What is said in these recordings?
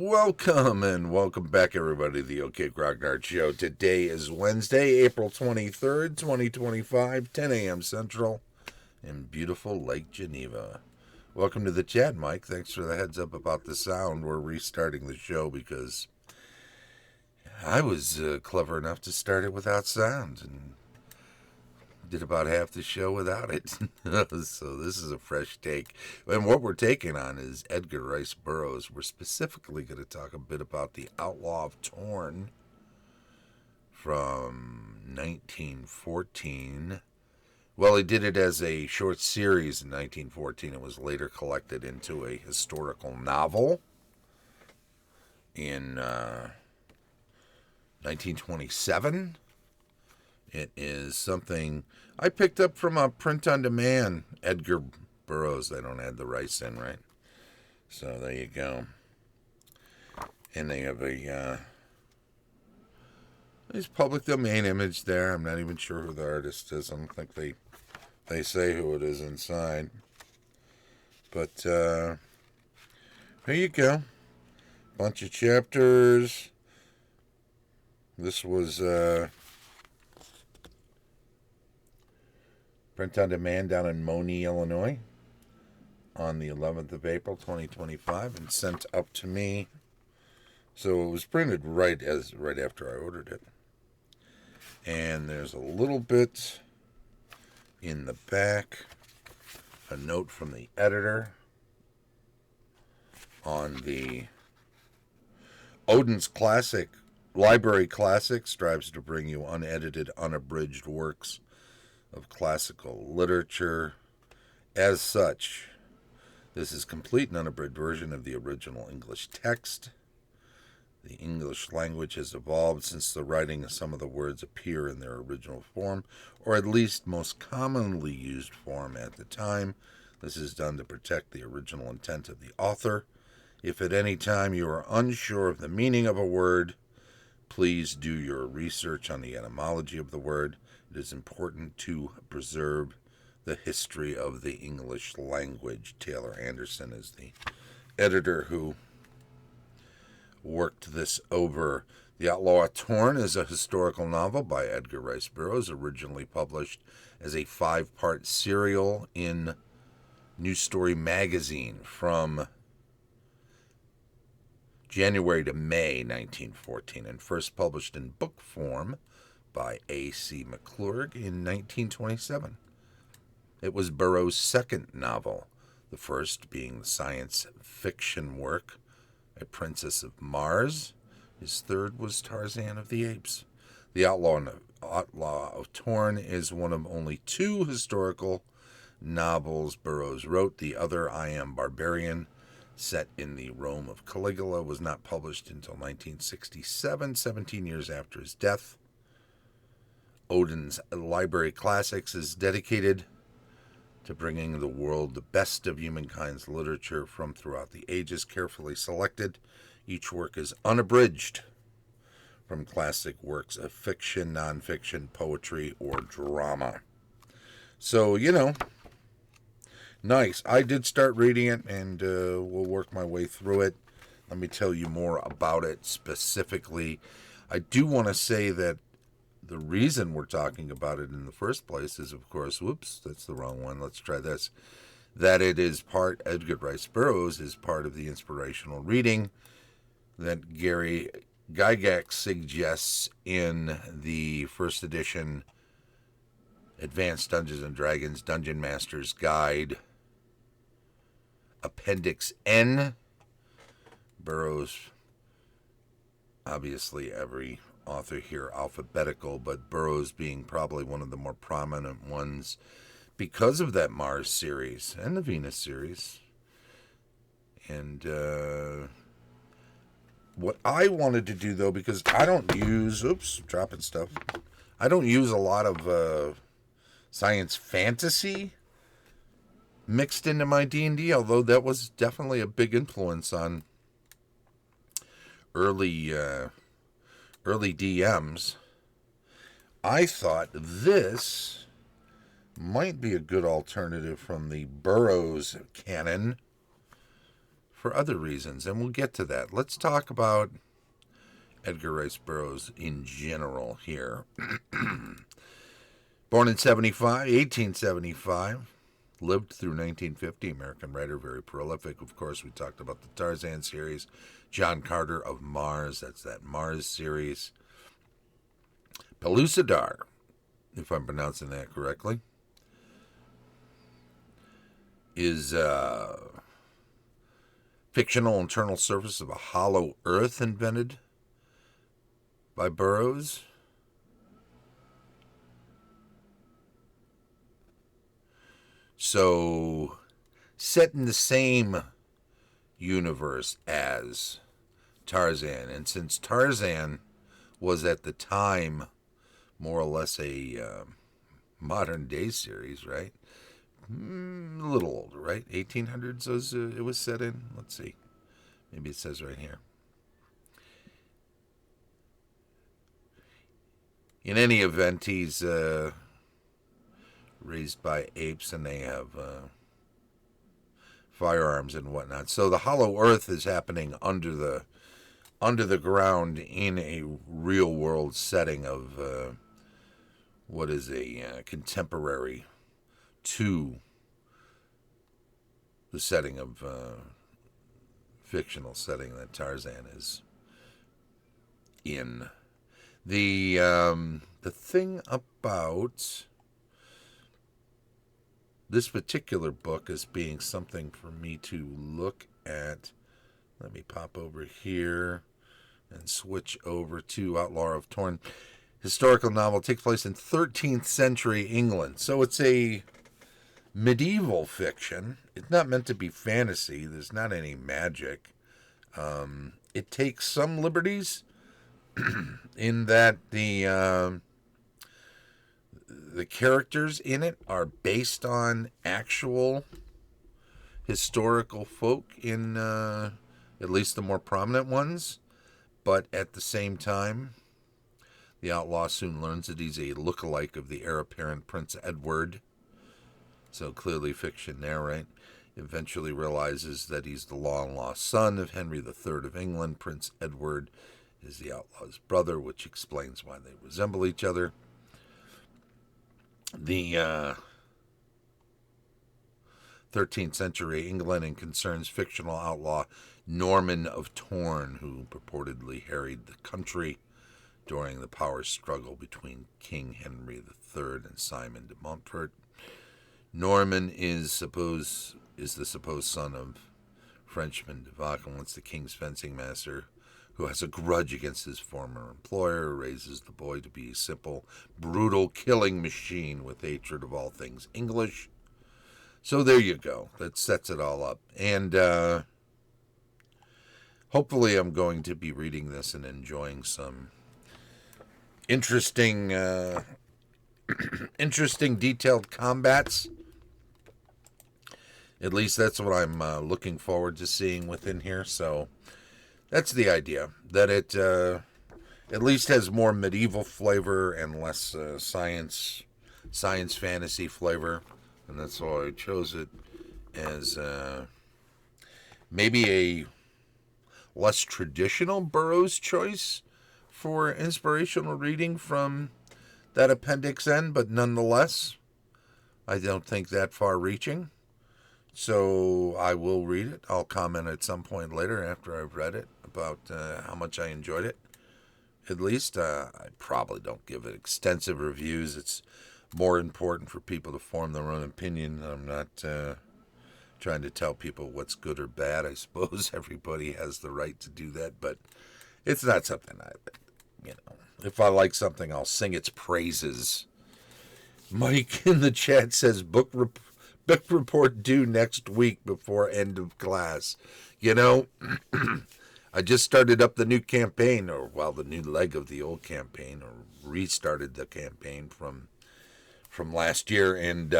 Welcome and welcome back, everybody, to the OK Grognard Show. Today is Wednesday, April 23rd, 2025, 10 a.m. Central in beautiful Lake Geneva. Welcome to the chat, Mike. Thanks for the heads up about the sound. We're restarting the show because I was clever enough to start it without sound and did about half the show without it. So this is a fresh take. And what we're taking on is Edgar Rice Burroughs. We're specifically going to talk a bit about the Outlaw of Torn from 1914. Well, he did it as a short series in 1914. It was later collected into a historical novel in 1927. It is something I picked up from a print-on-demand, Edgar Burroughs. They don't add the rice in, right? So there you go. And they have a there's public domain image there. I'm not even sure who the artist is. I don't think they say who it is inside. But here you go. Bunch of chapters. This was print on demand down in Moni, Illinois on the 11th of April, 2025, and sent up to me. So it was printed right after I ordered it. And there's a little bit in the back, a note from the editor on the Odin's Classic Library Classic strives to bring you unedited, unabridged works of classical literature. As such, this is complete and unabridged version of the original English text. The English language has evolved since the writing of some of the words appear in their original form, or at least most commonly used form at the time. This is done to protect the original intent of the author. If at any time you are unsure of the meaning of a word, please do your research on the etymology of the word. It is important to preserve the history of the English language. Taylor Anderson is the editor who worked this over. The Outlaw of Torn is a historical novel by Edgar Rice Burroughs, originally published as a 5-part serial in New Story magazine from January to May 1914, and first published in book form by A.C. McClurg in 1927. It was Burroughs' second novel, the first being the science fiction work, A Princess of Mars. His third was Tarzan of the Apes. The Outlaw of Torn is one of only 2 historical novels Burroughs wrote. The other, I Am Barbarian, set in the Rome of Caligula, was not published until 1967, 17 years after his death. Odin's Library Classics is dedicated to bringing the world the best of humankind's literature from throughout the ages, carefully selected. Each work is unabridged from classic works of fiction, nonfiction, poetry, or drama. So, nice. I did start reading it, and we'll work my way through it. Let me tell you more about it specifically. I do want to say that the reason we're talking about it in the first place is, of course, whoops, that's the wrong one. Let's try this. That it is part, Edgar Rice Burroughs is part of the inspirational reading that Gary Gygax suggests in the first edition Advanced Dungeons and Dragons Dungeon Master's Guide, Appendix N. Burroughs, obviously every author here alphabetical, but Burroughs being probably one of the more prominent ones because of that Mars series and the Venus series. And what I wanted to do, though, because I don't use, dropping stuff. I don't use a lot of science fantasy mixed into my D&D, although that was definitely a big influence on early DMs. I thought this might be a good alternative from the Burroughs canon for other reasons, and we'll get to that. Let's talk about Edgar Rice Burroughs in general here. Born in 1875, lived through 1950, American writer, very prolific. Of course, we talked about the Tarzan series. John Carter of Mars, that's that Mars series. Pellucidar, if I'm pronouncing that correctly, is fictional internal surface of a hollow earth invented by Burroughs. So, set in the same universe as Tarzan. And since Tarzan was at the time more or less a modern day series, right? A little older, right? 1800s it was set in. Let's see. Maybe it says right here. In any event, he's raised by apes, and they have firearms and whatnot. So the Hollow Earth is happening under the ground in a real world setting of what is a contemporary to the setting of fictional setting that Tarzan is in. The thing about this particular book as being something for me to look at, let me pop over here and switch over to Outlaw of Torn. Historical novel, takes place in 13th century England. So it's a medieval fiction. It's not meant to be fantasy. There's not any magic. It takes some liberties in that the characters in it are based on actual historical folk, in at least the more prominent ones. But at the same time, the outlaw soon learns that he's a look-alike of the heir apparent Prince Edward. So clearly fiction there, right? Eventually realizes that he's the long-lost son of Henry III of England. Prince Edward is the outlaw's brother, which explains why they resemble each other. The 13th century England and concerns fictional outlaw Norman of Torn, who purportedly harried the country during the power struggle between King Henry III and Simon de Montfort. Norman is the supposed son of Frenchman de Vauquelin, the king's fencing master, who has a grudge against his former employer, raises the boy to be a simple, brutal killing machine with hatred of all things English. So there you go. That sets it all up. And hopefully I'm going to be reading this and enjoying some interesting detailed combats. At least that's what I'm looking forward to seeing within here. So that's the idea, that it at least has more medieval flavor and less science fantasy flavor. And that's why I chose it as maybe a less traditional Burroughs choice for inspirational reading from that Appendix N, but nonetheless, I don't think that far-reaching. So I will read it. I'll comment at some point later after I've read it about how much I enjoyed it. At least I probably don't give it extensive reviews. It's more important for people to form their own opinion. I'm not trying to tell people what's good or bad. I suppose everybody has the right to do that, but it's not something if I like something, I'll sing its praises. Mike in the chat says book report due next week before end of class. I just started up the new campaign, the new leg of the old campaign, or restarted the campaign from last year, and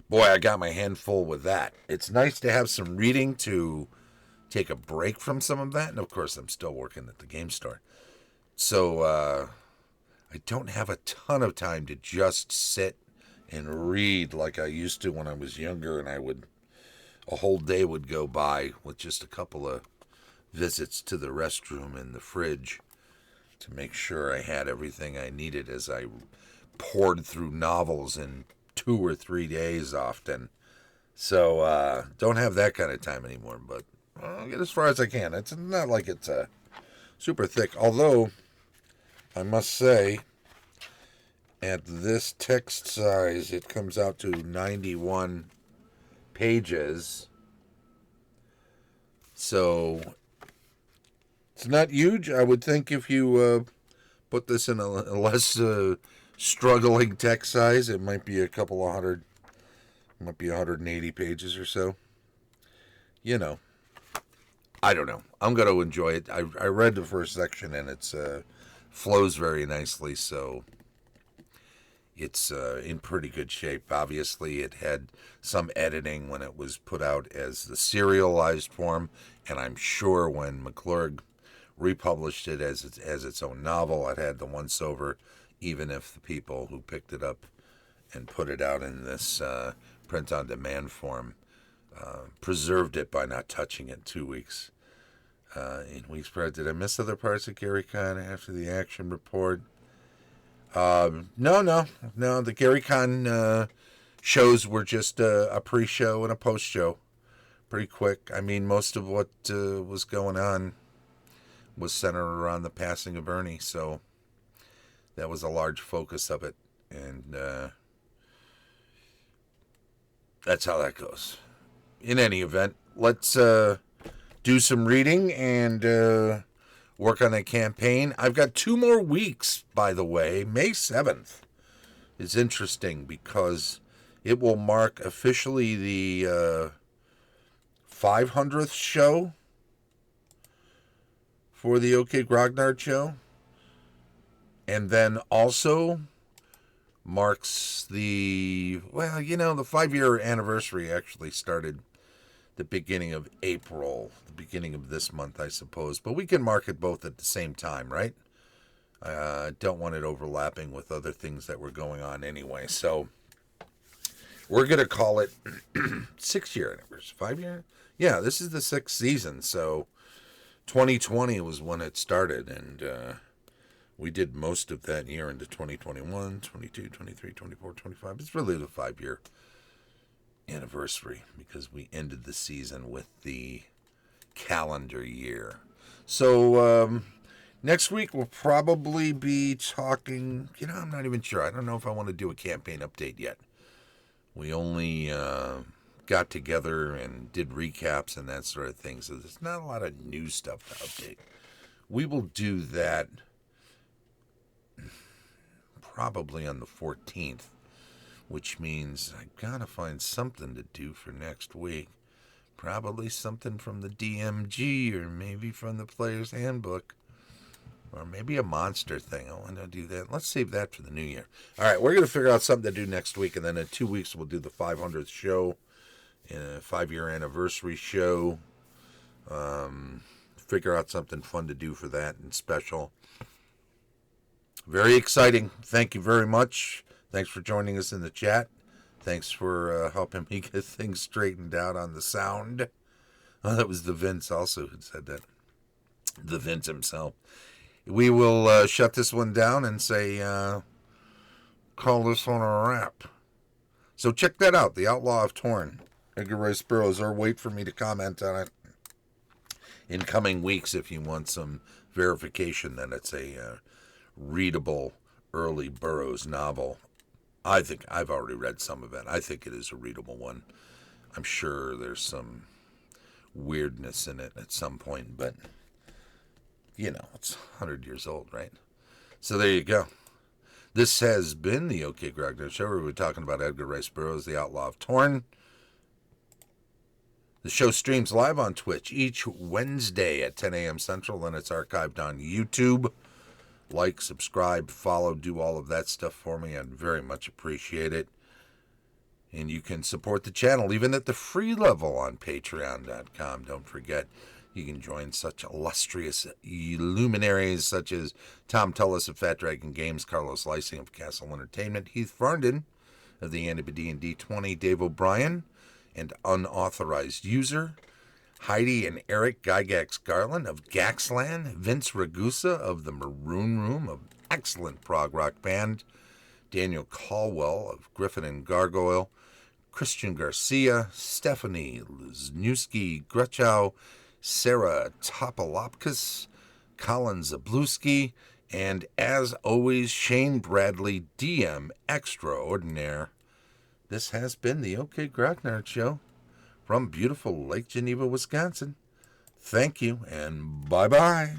boy, I got my hand full with that. It's nice to have some reading to take a break from some of that, and of course I'm still working at the game store, so I don't have a ton of time to just sit and read like I used to when I was younger, and I would a whole day would go by with just a couple of visits to the restroom and the fridge to make sure I had everything I needed as I poured through novels in 2 or 3 days often. So don't have that kind of time anymore, but I'll get as far as I can. It's not like it's super thick, although I must say at this text size it comes out to 91 pages. So it's not huge. I would think if you put this in a less struggling text size, it might be a couple of hundred, might be 180 pages or so. You know, I don't know. I'm going to enjoy it. I read the first section and it's flows very nicely, so it's in pretty good shape. Obviously, it had some editing when it was put out as the serialized form, and I'm sure when McClurg republished it as its own novel, it had the once-over, even if the people who picked it up and put it out in this print-on-demand form preserved it by not touching it 2 weeks. In weeks prior, did I miss other parts of Gary Con after the action report? No. The Gary Con shows were just a pre-show and a post-show. Pretty quick. I mean, most of what was going on was centered around the passing of Ernie, so that was a large focus of it. And that's how that goes. In any event, let's do some reading and work on a campaign. I've got 2 more weeks, by the way. May 7th is interesting because it will mark officially the 500th show for the OK Grognard show. And then also marks the 5-year anniversary actually started the beginning of April, the beginning of this month, I suppose. But we can mark it both at the same time, right? I don't want it overlapping with other things that were going on anyway. So we're going to call it 6-year anniversary. 5-year? Yeah, this is the 6th season. So 2020 was when it started. And we did most of that year into 2021, 22, 23, 24, 25. It's really the 5-year anniversary because we ended the season with the calendar year. So next week we'll probably be talking, I'm not even sure. I don't know if I want to do a campaign update yet. We only got together and did recaps and that sort of thing, so there's not a lot of new stuff to update. We will do that probably on the 14th. Which means I gotta find something to do for next week. Probably something from the DMG or maybe from the Player's Handbook. Or maybe a monster thing. I want to do that. Let's save that for the new year. All right, we're going to figure out something to do next week. And then in 2 weeks, we'll do the 500th show. And a 5-year anniversary show. Figure out something fun to do for that and special. Very exciting. Thank you very much. Thanks for joining us in the chat. Thanks for helping me get things straightened out on the sound. Oh, that was the Vince also who said that. The Vince himself. We will shut this one down and say, call this one a wrap. So check that out, The Outlaw of Torn, Edgar Rice Burroughs, or wait for me to comment on it in coming weeks if you want some verification that it's a readable early Burroughs novel. I think I've already read some of it. I think it is a readable one. I'm sure there's some weirdness in it at some point, but it's 100 years old, right? So there you go. This has been the OK Grognard Show, where we're talking about Edgar Rice Burroughs, The Outlaw of Torn. The show streams live on Twitch each Wednesday at 10 a.m. Central, and it's archived on YouTube. Like, subscribe, follow, do all of that stuff for me. I'd very much appreciate it. And you can support the channel even at the free level on patreon.com. Don't forget, you can join such illustrious luminaries such as Tom Tullis of Fat Dragon Games, Carlos Lysing of Castle Entertainment, Heath Farndon of the Andy D&D 20, Dave O'Brien, and unauthorized user, Heidi and Eric Gygax Garland of Gaxland, Vince Ragusa of the Maroon Room, of excellent prog rock band, Daniel Caldwell of Griffin and Gargoyle, Christian Garcia, Stephanie Lesniewski-Gruchow, Cera Toppilopkus, Colin Szablewski, and as always, Shane Bradley, DM Extraordinaire. This has been the OK Grognard Show from beautiful Lake Geneva, Wisconsin. Thank you, and bye-bye.